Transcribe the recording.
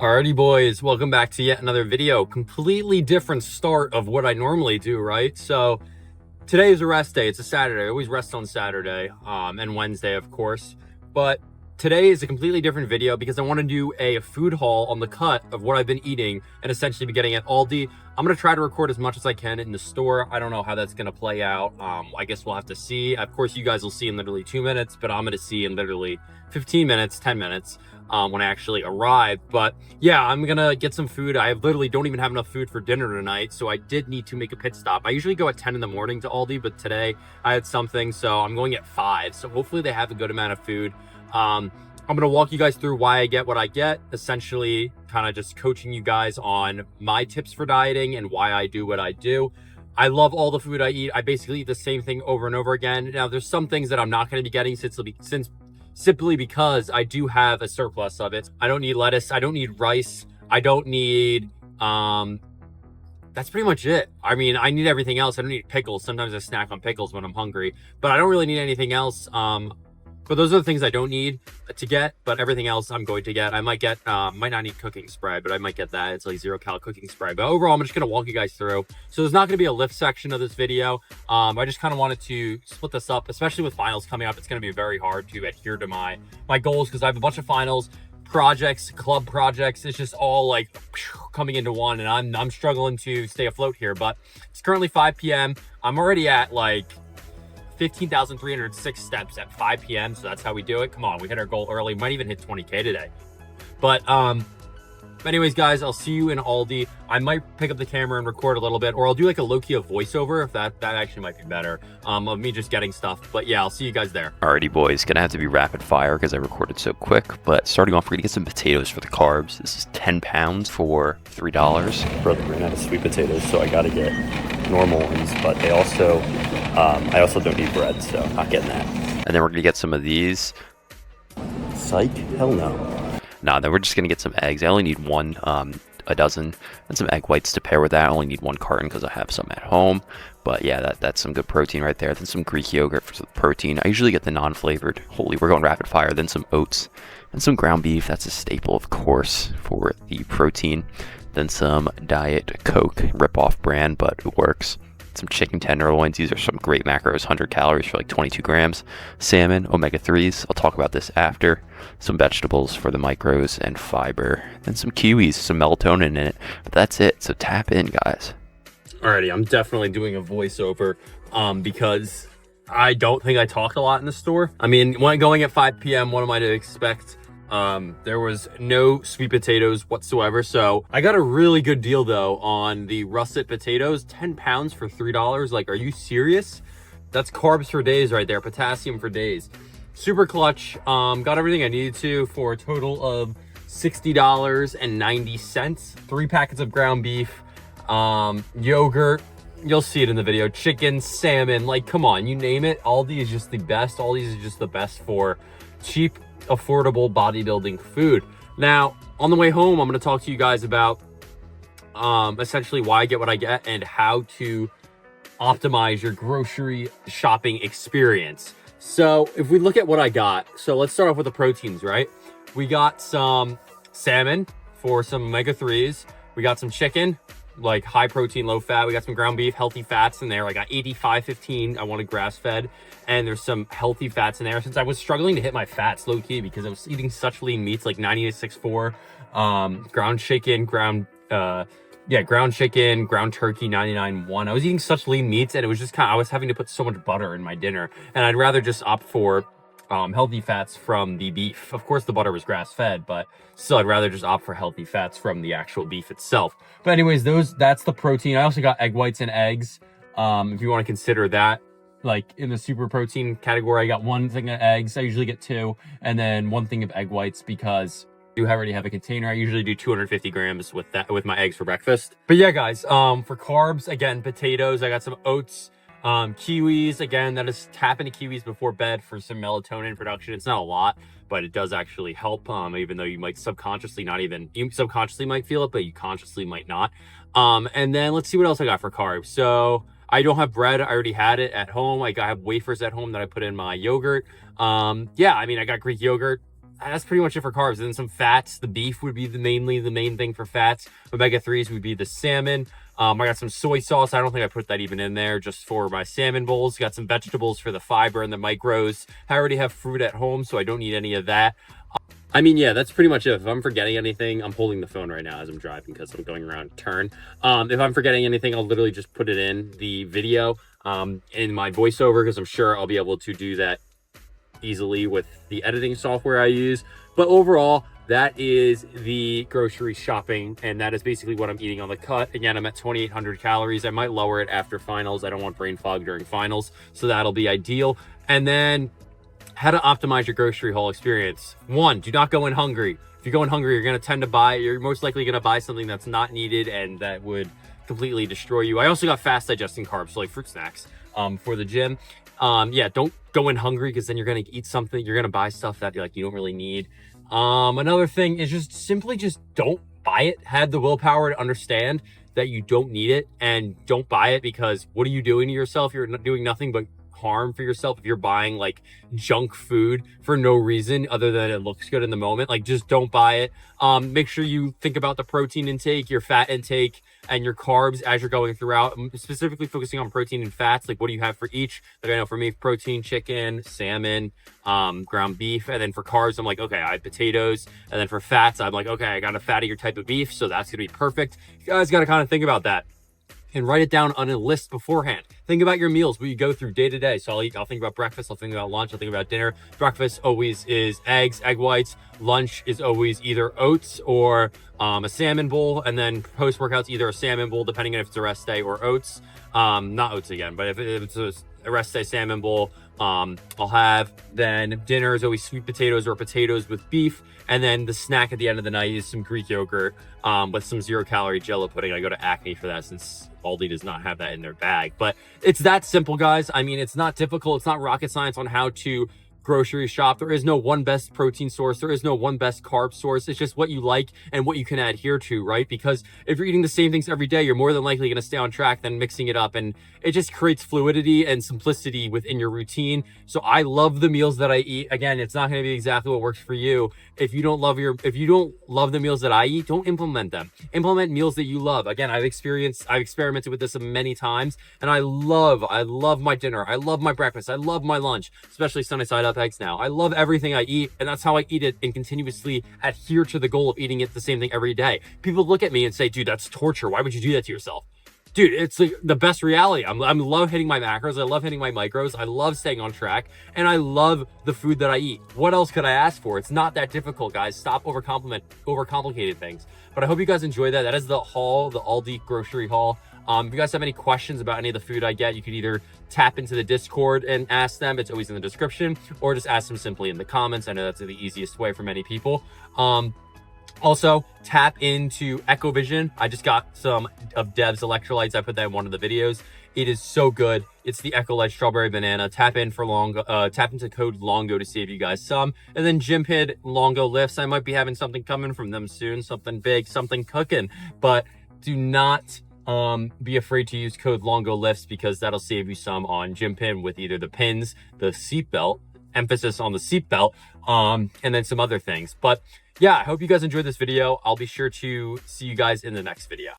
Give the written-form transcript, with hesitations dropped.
Alrighty boys, welcome back to yet another video. Completely different start of what I normally do, right? So today is a rest day. It's a Saturday. I always rest on Saturday and Wednesday, of course. But today is a completely different video because I want to do a food haul on the cut of what I've been eating and essentially be getting at Aldi. I'm going to try to record as much as I can in the store. I don't know how that's going to play out. I guess we'll have to see. Of course, you guys will see in literally 2 minutes, but I'm going to see in literally 15 minutes, 10 minutes. When I actually arrive. But yeah, I'm gonna get some food. I literally don't even have enough food for dinner tonight, so I did need to make a pit stop. I usually go at 10 in the morning to Aldi, but today I had something, so I'm going at 5. So hopefully they have a good amount of food. I'm gonna walk you guys through why I get what I get, essentially kind of just coaching you guys on my tips for dieting and why I do what I do. I love all the food I eat. I basically eat the same thing over and over again. Now there's some things that I'm not going to be getting simply because I do have a surplus of it. I don't need lettuce. I don't need rice. I don't need, that's pretty much it. I mean, I need everything else. I don't need pickles. Sometimes I snack on pickles when I'm hungry, but I don't really need anything else. But those are the things I don't need to get, but everything else I'm going to get. I might get, might not need cooking spray, but I might get that. It's like 0-cal cooking spray. But overall, I'm just going to walk you guys through. So there's not going to be a lift section of this video. I just kind of wanted to split this up, especially with finals coming up. It's going to be very hard to adhere to my goals because I have a bunch of finals, projects, club projects. It's just all like coming into one, and I'm struggling to stay afloat here. But it's currently 5 p.m. I'm already at like 15,306 steps at 5 p.m. So that's how we do it. Come on, we hit our goal early. Might even hit 20K today. But anyways, guys, I'll see you in Aldi. I might pick up the camera and record a little bit, or I'll do like a low-key voiceover if that actually might be better of me just getting stuff. But yeah, I'll see you guys there. Alrighty, boys, gonna have to be rapid fire because I recorded so quick. But starting off, we're gonna get some potatoes for the carbs. This is 10 pounds for $3. Brother ran out of sweet potatoes, so I gotta get normal ones. But they also, I also don't need bread, so I'm not getting that. And then we're gonna get some of these. Psych? Hell no. Nah, then we're just gonna get some eggs. I only need one, a dozen, and some egg whites to pair with that. I only need 1 carton because I have some at home. But yeah, that's some good protein right there. Then some Greek yogurt for the protein. I usually get the non-flavored. Holy, we're going rapid fire. Then some oats and some ground beef. That's a staple, of course, for the protein. Then some Diet Coke, rip-off brand, but it works. Some chicken tenderloins. These are some great macros, 100 calories for like 22 grams. Salmon, omega-3s. I'll talk about this after. Some vegetables for the micros and fiber. Then some kiwis, some melatonin in it. But that's it. So tap in, guys. Alrighty, I'm definitely doing a voiceover because I don't think I talked a lot in the store. I mean, when going at 5 p.m., what am I to expect? There was no sweet potatoes whatsoever. So I got a really good deal though on the russet potatoes, 10 pounds for $3. Like, are you serious? That's carbs for days right there. Potassium for days. Super clutch. Got everything I needed to for a total of $60.90. 3 packets of ground beef, yogurt. You'll see it in the video. Chicken, salmon, like, come on, you name it. Aldi is just the best. Aldi is just the best for cheap, affordable bodybuilding food. Now, on the way home, I'm going to talk to you guys about essentially why I get what I get and how to optimize your grocery shopping experience. So if we look at what I got, so let's start off with the proteins, right? We got some salmon for some omega-3s. We got some chicken, like high protein, low fat. We got some ground beef, healthy fats in there. I got 85-15. I wanted grass fed, and there's some healthy fats in there. Since I was struggling to hit my fats low key because I was eating such lean meats like 98.64, ground chicken, ground chicken, ground turkey 99.1. I was eating such lean meats, and it was just I was having to put so much butter in my dinner, and I'd rather just opt for healthy fats from the beef. Of course, the butter was grass-fed, but still, I'd rather just opt for healthy fats from the actual beef itself. But anyways, that's the protein. I also got egg whites and eggs. If you want to consider that, like in the super protein category, I got 1 thing of eggs. I usually get 2, and then 1 thing of egg whites because I do already have a container. I usually do 250 grams with my eggs for breakfast. But yeah, guys, for carbs, again, potatoes. I got some oats. Kiwis, again, that is tap into kiwis before bed for some melatonin production. It's not a lot, but it does actually help, even though you might you subconsciously might feel it, but you consciously might not. And then let's see what else I got for carbs. So I don't have bread. I already had it at home. I have wafers at home that I put in my yogurt. Yeah, I mean, I got Greek yogurt. that's pretty much it for carbs. And then some fats. The beef would be mainly the main thing for fats. Omega-3s would be the salmon. I got some soy sauce. I don't think I put that even in there, just for my salmon bowls. Got some vegetables for the fiber and the micros. I already have fruit at home, so I don't need any of that. I mean, yeah, that's pretty much it. If I'm forgetting anything, I'm holding the phone right now as I'm driving because I'm going around a turn. If I'm forgetting anything, I'll literally just put it in the video in my voiceover, because I'm sure I'll be able to do that easily with the editing software I use. But overall, that is the grocery shopping, and that is basically what I'm eating on the cut. Again, I'm at 2,800 calories. I might lower it after finals. I don't want brain fog during finals, so that'll be ideal. And then how to optimize your grocery haul experience. 1, do not go in hungry. If you go in hungry, you're going to tend to buy, you're most likely going to buy something that's not needed and that would completely destroy you. I also got fast digesting carbs, so like fruit snacks for the gym. Yeah, don't go in hungry, because then you're going to eat something, you're going to buy stuff that like you don't really need. Another thing is just don't buy it. Have the willpower to understand that you don't need it, and don't buy it, because what are you doing to yourself? You're not doing nothing but harm for yourself if you're buying like junk food for no reason other than it looks good in the moment. Like, just don't buy it. Make sure you think about the protein intake, your fat intake, and your carbs as you're going throughout. I'm specifically focusing on protein and fats. Like, what do you have for each? Like, I know for me, protein, chicken, salmon, ground beef. And then for carbs, I'm like, okay, I have potatoes. And then for fats, I'm like, okay, I got a fattier type of beef, so that's gonna be perfect. You guys got to kind of think about that and write it down on a list beforehand. Think about your meals, what you go through day to day. So I'll think about breakfast, I'll think about lunch, I'll think about dinner. Breakfast always is eggs, egg whites. Lunch is always either oats or a salmon bowl. And then post-workouts, either a salmon bowl, depending on if it's a rest day, or oats. Not oats again, but if it's a rest day salmon bowl, I'll have. Then dinner is always sweet potatoes or potatoes with beef. And then the snack at the end of the night is some Greek yogurt with some 0-calorie Jello pudding. I go to Acme for that, since Aldi does not have that in their bag. But it's that simple, guys. I mean, it's not difficult. It's not rocket science on how to grocery shop. There is no one best protein source. There is no one best carb source. It's just what you like and what you can adhere to, right? Because if you're eating the same things every day, you're more than likely going to stay on track than mixing it up. And it just creates fluidity and simplicity within your routine. So I love the meals that I eat. Again, it's not going to be exactly what works for you. If you don't love the meals that I eat, don't implement them. Implement meals that you love. Again, I've experimented with this many times, and I love my dinner. I love my breakfast. I love my lunch, especially sunny side up eggs now. I love everything I eat, and that's how I eat it, and continuously adhere to the goal of eating it the same thing every day. People look at me and say, dude, that's torture. Why would you do that to yourself? Dude, it's like the best reality. I love hitting my macros. I love hitting my micros. I love staying on track, and I love the food that I eat. What else could I ask for? It's not that difficult, guys. Stop overcomplicating things. But I hope you guys enjoy that. That is the haul, the Aldi grocery haul. If you guys have any questions about any of the food I get, you could either tap into the Discord and ask them. It's always in the description, or just ask them simply in the comments. I know that's the easiest way for many people. Also, tap into EKKOVISION. I just got some of Dev's electrolytes. I put that in one of the videos. It is so good. It's the EKKOLIGHT Strawberry Banana. Tap into code LONGO to save you guys some. And then Gympin LONGOLIFTS. I might be having something coming from them soon. Something big, something cooking. But do not be afraid to use code LONGOLIFTS, because that'll save you some on Gympin with either the pins, the seatbelt, emphasis on the seatbelt, and then some other things. But yeah, I hope you guys enjoyed this video. I'll be sure to see you guys in the next video.